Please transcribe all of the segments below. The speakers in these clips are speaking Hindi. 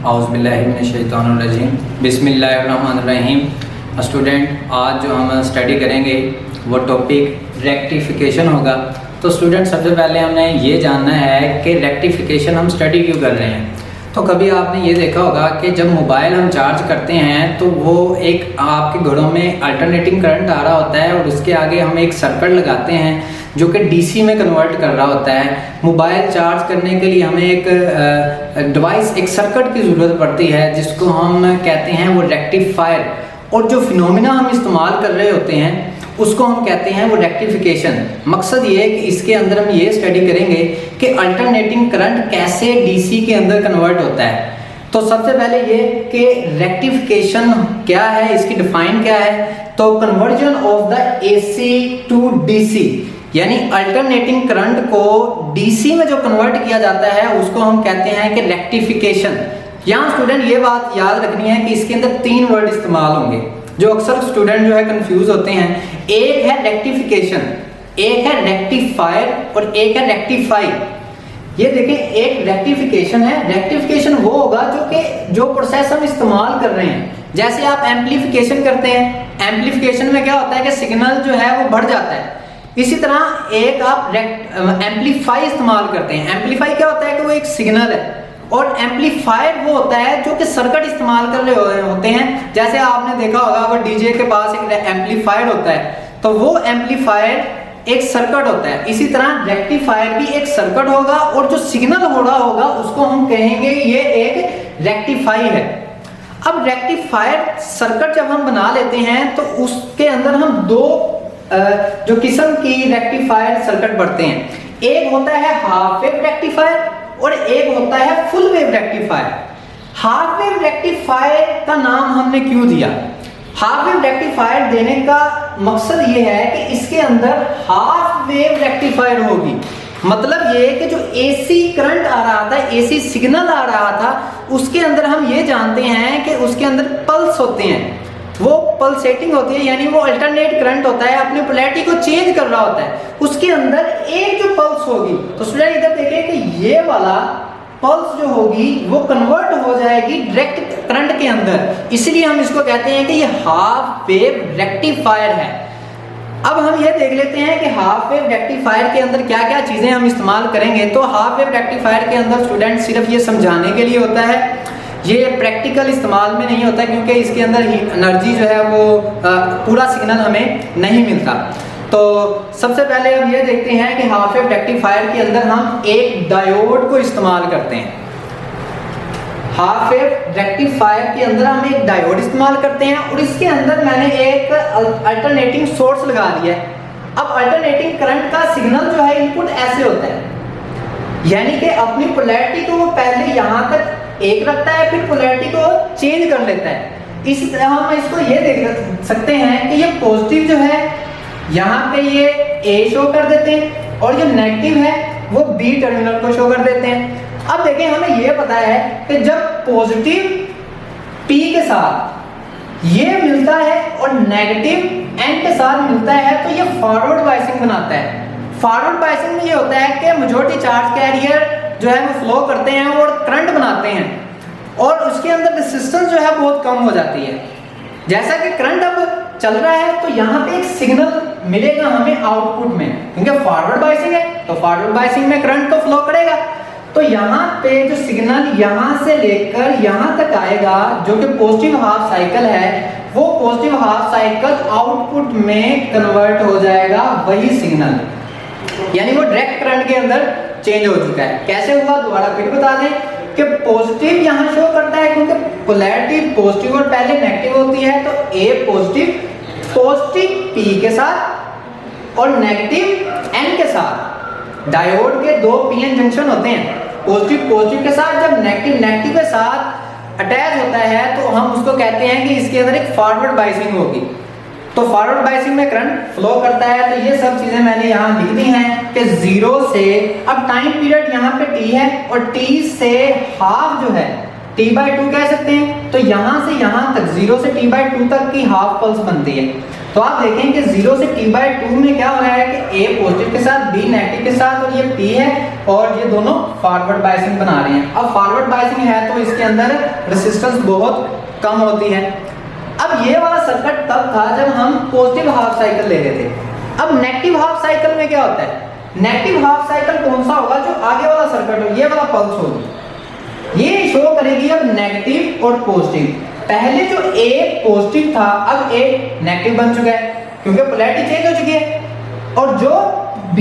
औज़ुबिल्लाहिमिनश्शैतानिर्रजीम बिस्मिल्लाहिर्रहमानिर्रहीम। स्टूडेंट, आज जो हम स्टडी करेंगे वो टॉपिक रेक्टिफिकेशन होगा। तो स्टूडेंट, सबसे पहले हमने ये जानना है कि रेक्टिफिकेशन हम स्टडी क्यों कर रहे हैं। तो कभी आपने ये देखा होगा कि जब मोबाइल हम चार्ज करते हैं तो वो एक आपके घरों में अल्टरनेटिंग करंट आ रहा होता है और उसके आगे हम एक सर्किट लगाते हैं जो कि डीसी में कन्वर्ट कर रहा होता है। मोबाइल चार्ज करने के लिए हमें एक डिवाइस, एक सर्किट की ज़रूरत पड़ती है जिसको हम कहते हैं वो रेक्टिफायर। और जो फिनोमिना हम इस्तेमाल कर रहे होते हैं उसको हम कहते हैं वो रेक्टिफिकेशन। मकसद ये है कि इसके अंदर हम ये स्टडी करेंगे कि अल्टरनेटिंग करंट कैसे डीसी के अंदर कन्वर्ट होता है। तो सबसे पहले ये कि रेक्टिफिकेशन क्या है, इसकी डिफाइन क्या है। तो conversion of the AC to DC, यानी अल्टरनेटिंग करंट को डीसी में जो कन्वर्ट किया जाता है उसको हम कहते हैं कि रेक्टिफिकेशन। यहाँ स्टूडेंट ये बात याद रखनी है कि इसके अंदर 3 वर्ड इस्तेमाल होंगे जो अक्सर स्टूडेंट जो है कंफ्यूज होते हैं। एक है रेक्टिफिकेशन, एक है रेक्टिफायर और एक है रेक्टिफाई। ये देखें, एक रेक्टिफिकेशन है। रेक्टिफिकेशन वो होगा जो प्रोसेस हम इस्तेमाल कर रहे हैं। जैसे आप एम्पलीफिकेशन करते हैं, एम्पलीफिकेशन में क्या होता है कि सिग्नल जो है वो बढ़ जाता है। इसी तरह एक आप एम्पलीफाई इस्तेमाल करते हैं। एम्पलीफाई क्या होता है कि वो एक सिग्नल है, और एम्पलीफायर वो होता है जो कि सर्किट इस्तेमाल कर रहे होते हैं। जैसे आपने देखा होगा वो डीजे के पास एक एम्पलीफायर होता है, तो वो एम्पलीफायर एक सर्किट होता है। इसी तरह रेक्टिफायर भी एक सर्किट होगा और जो सिग्नल हो रहा होगा उसको हम कहेंगे ये एक रेक्टिफाई है। अब रेक्टिफायर सर्किट जब हम बना लेते हैं तो उसके अंदर हम 2 जो किस्म की रेक्टिफायर सर्किट बढ़ते हैं। एक होता है हाफ वेव रेक्टिफायर और एक होता है full wave rectifier. Half wave rectifier का नाम हमने क्यों दिया? हाफ वेव रेक्टिफायर देने का मकसद ये है कि इसके अंदर हाफ वेव रेक्टिफायर होगी। मतलब ये कि जो एसी करंट आ रहा था, एसी सिग्नल आ रहा था, उसके अंदर हम ये जानते हैं कि उसके अंदर पल्स होते हैं, वो पल्सेटिंग होती है, यानी वो अल्टरनेट करंट होता है, अपनी पोलैरिटी को चेंज कर रहा होता है। उसके अंदर एक जो पल्स होगी, तो स्टूडेंट इधर देखें कि ये वाला पल्स जो होगी वो कन्वर्ट हो जाएगी डायरेक्ट करंट के अंदर, इसलिए हम इसको कहते हैं कि ये हाफ वेव रेक्टिफायर है। अब हम ये देख लेते हैं कि हाफ वेव रेक्टिफायर के अंदर क्या क्या चीजें हम इस्तेमाल करेंगे। तो हाफ वेव रेक्टिफायर के अंदर स्टूडेंट सिर्फ ये समझाने के लिए होता है, ये प्रैक्टिकल इस्तेमाल में नहीं होता, क्योंकि इसके अंदर एनर्जी जो है वो पूरा सिग्नल हमें नहीं मिलता। तो सबसे पहले हम ये देखते हैं कि हाफ वेव रेक्टिफायर के अंदर हम एक डायोड को इस्तेमाल करते हैं। हाफ वेव रेक्टिफायर के अंदर हम एक डायोड इस्तेमाल करते हैं और इसके अंदर मैंने एक अल्टरनेटिंग सोर्स लगा दिया है। अब अल्टरनेटिंग करंट का सिग्नल जो है इनपुट ऐसे होता है, यानी कि अपनी पोलैरिटी को वो पहले यहाँ तक एक रखता है, फिर पोलैरिटी को चेंज कर लेता है। इसी तरह हम इसको ये देख सकते हैं कि ये पॉजिटिव जो है यहाँ पे ये ए शो कर देते हैं और जो नेगेटिव है वो बी टर्मिनल को शो कर देते हैं। अब देखें, हमें ये पता है कि जब पॉजिटिव पी के साथ ये मिलता है और नेगेटिव एन के साथ मिलता है तो ये फॉरवर्ड बायसिंग बनाता है। फॉरवर्ड बायसिंग में ये होता है कि मेजॉरिटी चार्ज कैरियर जो है वो फ्लो करते हैं और करंट बनाते हैं और उसके अंदर रेजिस्टेंस जो है बहुत कम हो जाती है। जैसा कि करंट अब चल रहा है तो यहाँ पे एक सिग्नल मिलेगा हमें आउटपुट में, क्योंकि फॉरवर्ड बायसिंग है तो फॉरवर्ड बायसिंग में करंट तो फ्लो करेगा। तो यहाँ पे जो सिग्नल यहाँ से लेकर यहाँ तक आएगा जो कि पॉजिटिव हाफ साइकिल है, वो पॉजिटिव हाफ साइकिल आउटपुट में कन्वर्ट हो जाएगा वही सिग्नल, यानी वो डायरेक्ट करंट के अंदर चेंज हो चुका है। कैसे हुआ दोबारा फिर बता दें कि पॉजिटिव यहाँ शो करता है क्योंकि पोलैरिटी पॉजिटिव और पहले नेगेटिव होती है, तो ए पॉजिटिव पी के साथ और नेगेटिव एन के साथ। डायोड के 2 पीएन जंक्शन होते हैं, पॉजिटिव के साथ। जब नेगेटिव के साथ अटैच होता है तो हम उसको कहते हैं कि इसके अंदर एक फॉरवर्ड बायसिंग होगी। तो फॉरवर्ड बायसिंग में करंट फ्लो करता है। तो ये सब चीजें मैंने यहाँ लिख दी हैं कि 0 से, अब टाइम पीरियड यहाँ पे t है और t से हाफ जो है t/2 कह सकते हैं। तो यहाँ से यहाँ तक 0 से t/2 तक की हाफ पल्स बनती है। तो आप देखें कि 0 से t/2 में क्या हो रहा है कि A पॉजिटिव के साथ B नेगेटिव के साथ और ये P है और ये दोनों फॉरवर्ड बायसिंग बना रहे हैं। अब फॉरवर्ड बायसिंग है तो इसके अंदर रेजिस्टेंस बहुत कम होती है। अब ये वाला सर्किट तब था जब हम पॉजिटिव हाफ साइकिल ले रहे थे। अब नेगेटिव हाफ साइकिल में क्या होता है, नेगेटिव हाफ साइकिल कौन सा होगा, जो आगे वाला सर्किट हो, ये वाला पल्स होगी, ये शो करेगी अब नेगेटिव और पॉजिटिव। पहले जो A पॉजिटिव था अब A नेगेटिव बन चुका है क्योंकि पोलैरिटी चेंज हो चुकी है, और जो B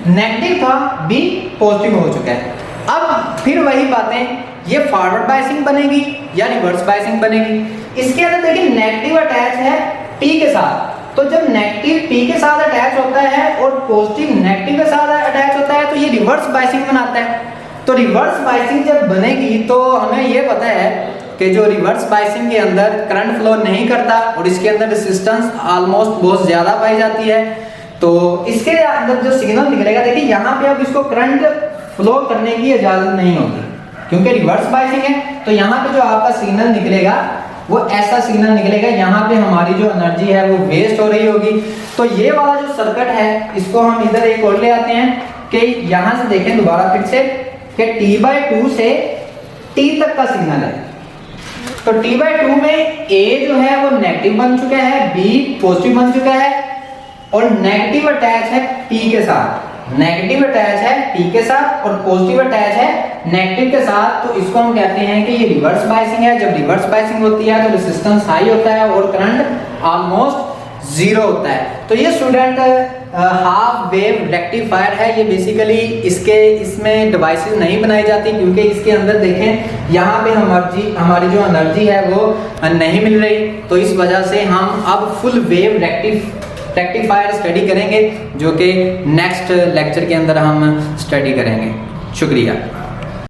नेगेटिव था B पॉजिटिव हो चुका है। अब फिर वही बातें, ये फॉरवर्ड बायसिंग बनेगी या रिवर्स बायसिंग बनेगी। इसके अंदर देखिए नेगेटिव अटैच है P के साथ, तो जब नेगेटिव P के साथ अटैच होता है और पॉजिटिव नेगेटिव के साथ अटैच होता है तो ये रिवर्स बायसिंग बनाता है। तो रिवर्स बायसिंग जब बनेगी तो हमें ये पता है कि जो रिवर्स बायसिंग के अंदर करंट फ्लो नहीं करता और इसके अंदर रेजिस्टेंस ऑलमोस्ट बहुत ज्यादा पाई जाती है। तो इसके अंदर जो सिग्नल निकलेगा, देखिए यहाँ पे अब इसको करंट फ्लो करने की इजाजत नहीं होगी क्योंकि रिवर्स बायसिंग है। तो यहाँ पे जो आपका सिग्नल निकलेगा वो ऐसा सिग्नल निकलेगा, यहाँ पे हमारी जो एनर्जी है वो वेस्ट हो रही होगी। तो ये वाला जो सर्किट है इसको हम इधर एक और ले आते हैं कि यहाँ से देखें दोबारा फिर से कि t/2 से t तक का सिग्नल है। तो t/2 में A जो है वो नेगेटिव बन चुका है, B पॉजिटिव बन चुका है और नेगेटिव अटैच है P के साथ, नेगेटिव अटैच है P के साथ और पॉजिटिव अटैच है नेगेटिव के साथ। तो इसको हम कहते हैं कि ये रिवर्स बायसिंग है। जब रिवर्स बायसिंग होती है तो रेजिस्टेंस हाई होता है और करंट ऑलमोस्ट जीरो होता है। तो ये स्टूडेंट हाफ वेव रेक्टिफायर है। ये बेसिकली इसमें डिवाइसेस नहीं बनाई जाती क्योंकि इसके अंदर देखें यहाँ पे हमारी जो एनर्जी है वो नहीं मिल रही। तो इस वजह से हम अब फुल वेव रेक्टिफायर स्टडी करेंगे जो कि नेक्स्ट लेक्चर के अंदर हम स्टडी करेंगे। शुक्रिया।